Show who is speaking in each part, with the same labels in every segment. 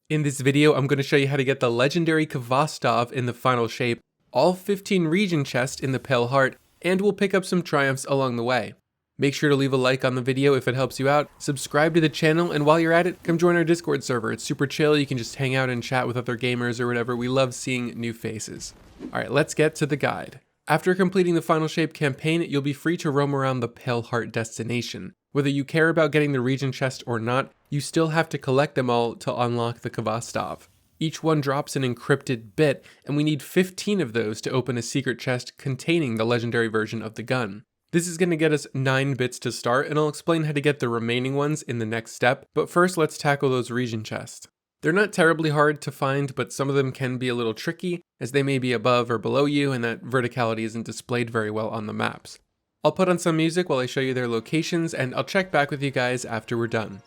Speaker 1: In this video, I'm going to show you how to get the Legendary Khvostov in the final shape, all 15 region chests in the Pale Heart, and we'll pick up some triumphs along the way. Make sure to leave a like on the video if it helps you out, subscribe to the channel, and while you're at it, come join our Discord server. It's super chill, you can just hang out and chat with other gamers or whatever. We love seeing new faces. Alright, let's get to the guide. After completing the Final Shape campaign, you'll be free to roam around the Pale Heart destination. Whether you care about getting the region chest or not, you still have to collect them all to unlock the Khvostov. Each one drops an encrypted bit, and we need 15 of those to open a secret chest containing the legendary version of the gun. This is going to get us 9 bits to start, and I'll explain how to get the remaining ones in the next step, but first let's tackle those region chests. They're not terribly hard to find, but some of them can be a little tricky, as they may be above or below you, and that verticality isn't displayed very well on the maps. I'll put on some music while I show you their locations, and I'll check back with you guys after we're done.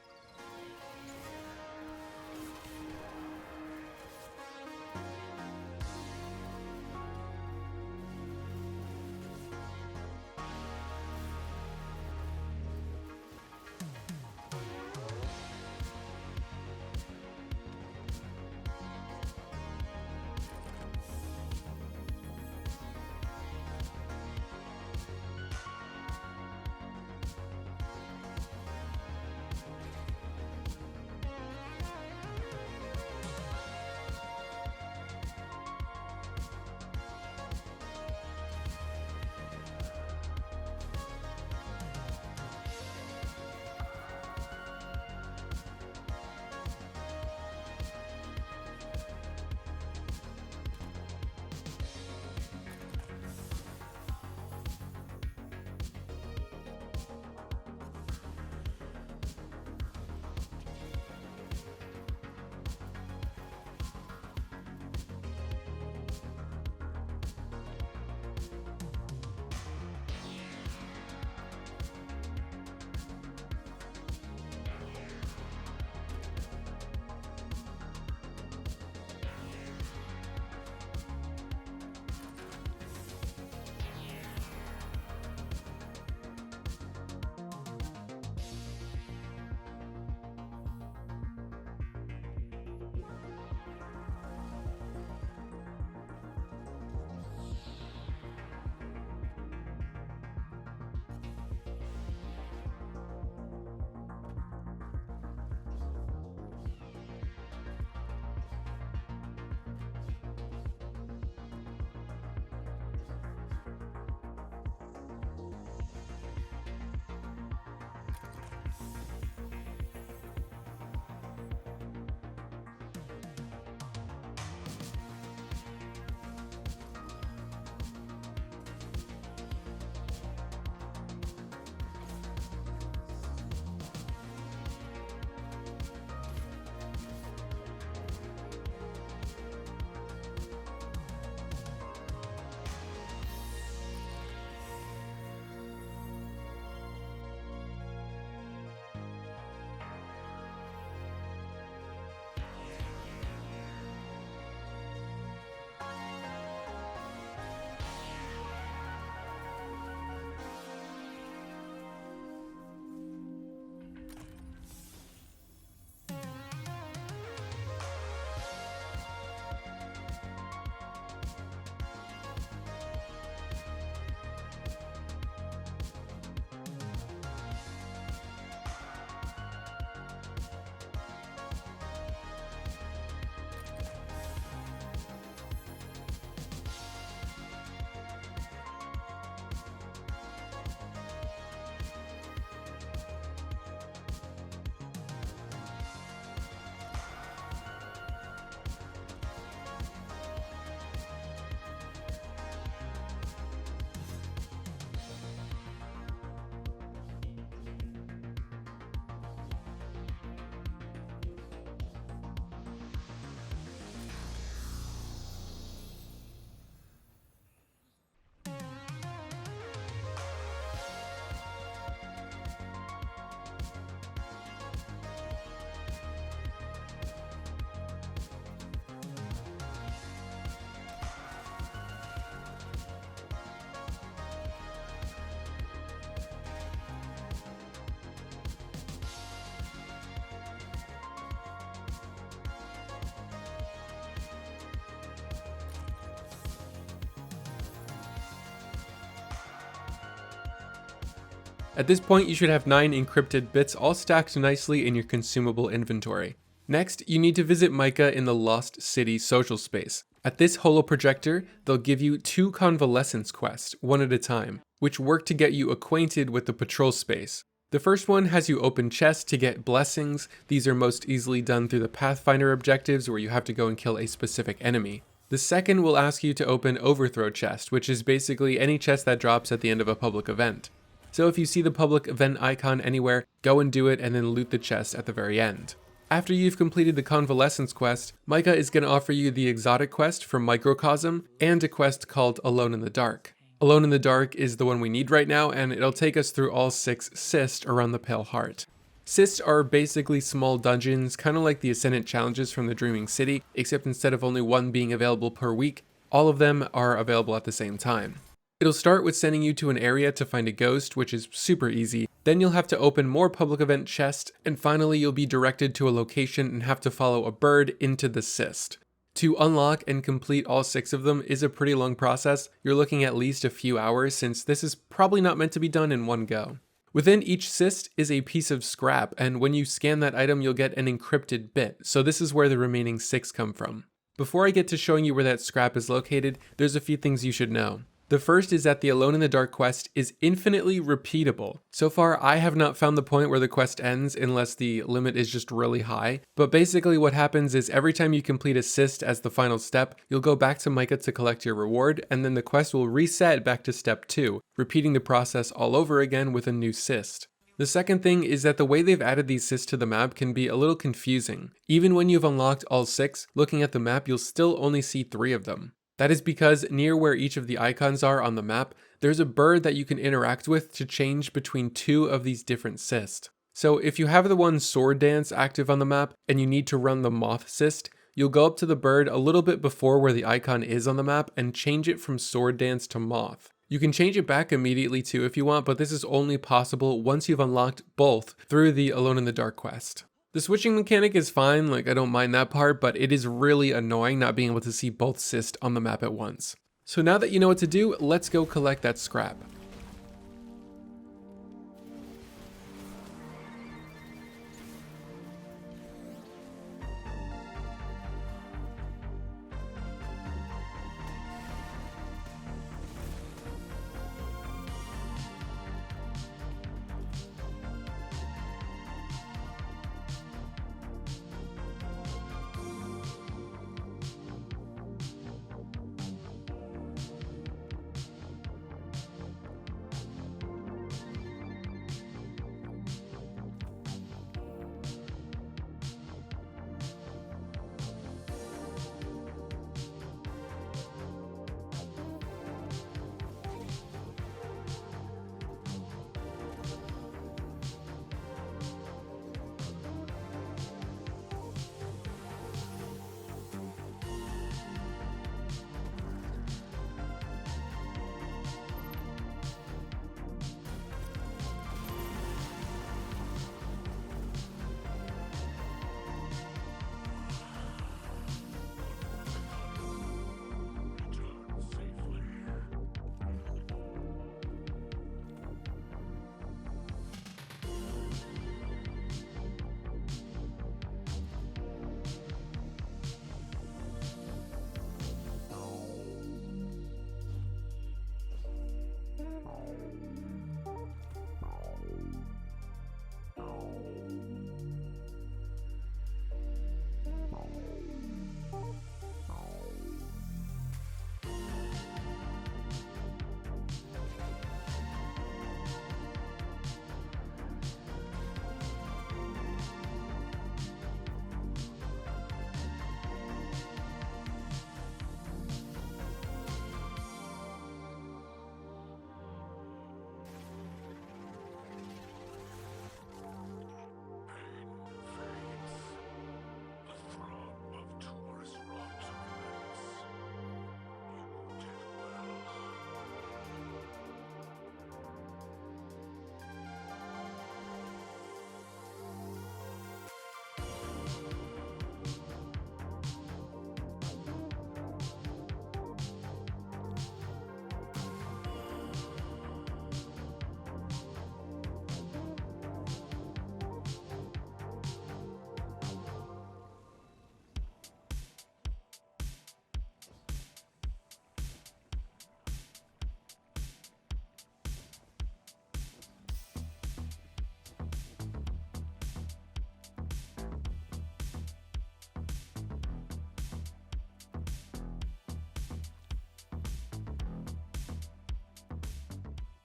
Speaker 1: At this point, you should have 9 encrypted bits all stacked nicely in your consumable inventory. Next, you need to visit Micah in the Lost City social space. At this holoprojector, they'll give you 2 Convalescence quests, one at a time, which work to get you acquainted with the patrol space. The first one has you open chests to get blessings. These are most easily done through the Pathfinder objectives where you have to go and kill a specific enemy. The second will ask you to open Overthrow chest, which is basically any chest that drops at the end of a public event. So if you see the public event icon anywhere, go and do it and then loot the chest at the very end. After you've completed the Convalescence quest, Micah is going to offer you the exotic quest from Microcosm and a quest called Alone in the Dark. Alone in the Dark is the one we need right now, and it'll take us through all 6 Cysts around the Pale Heart. Cysts are basically small dungeons, kind of like the Ascendant challenges from the Dreaming City, except instead of only one being available per week, all of them are available at the same time. It'll start with sending you to an area to find a ghost, which is super easy. Then you'll have to open more public event chests, and finally you'll be directed to a location and have to follow a bird into the Cyst. To unlock and complete all 6 of them is a pretty long process. You're looking at least a few hours since this is probably not meant to be done in one go. Within each cyst is a piece of scrap, and when you scan that item you'll get an encrypted bit, so this is where the remaining 6 come from. Before I get to showing you where that scrap is located, there's a few things you should know. The first is that the Alone in the Dark quest is infinitely repeatable. So far, I have not found the point where the quest ends unless the limit is just really high. But basically what happens is every time you complete a cyst as the final step, you'll go back to Micah to collect your reward, and then the quest will reset back to step 2, repeating the process all over again with a new cyst. The second thing is that the way they've added these cysts to the map can be a little confusing. Even when you've unlocked all 6, looking at the map, you'll still only see 3 of them. That is because near where each of the icons are on the map, there's a bird that you can interact with to change between 2 of these different cysts. So if you have the one Sword Dance active on the map and you need to run the Moth cyst, you'll go up to the bird a little bit before where the icon is on the map and change it from Sword Dance to Moth. You can change it back immediately too if you want, but this is only possible once you've unlocked both through the Alone in the Dark quest. The switching mechanic is fine, like I don't mind that part, but it is really annoying not being able to see both cysts on the map at once. So now that you know what to do, let's go collect that scrap.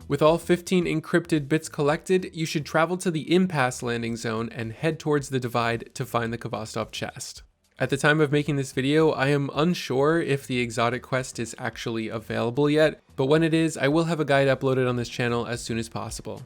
Speaker 1: With all 15 encrypted bits collected, you should travel to the Impasse landing zone and head towards the Divide to find the Khvostov chest. At the time of making this video, I am unsure if the exotic quest is actually available yet, but when it is, I will have a guide uploaded on this channel as soon as possible.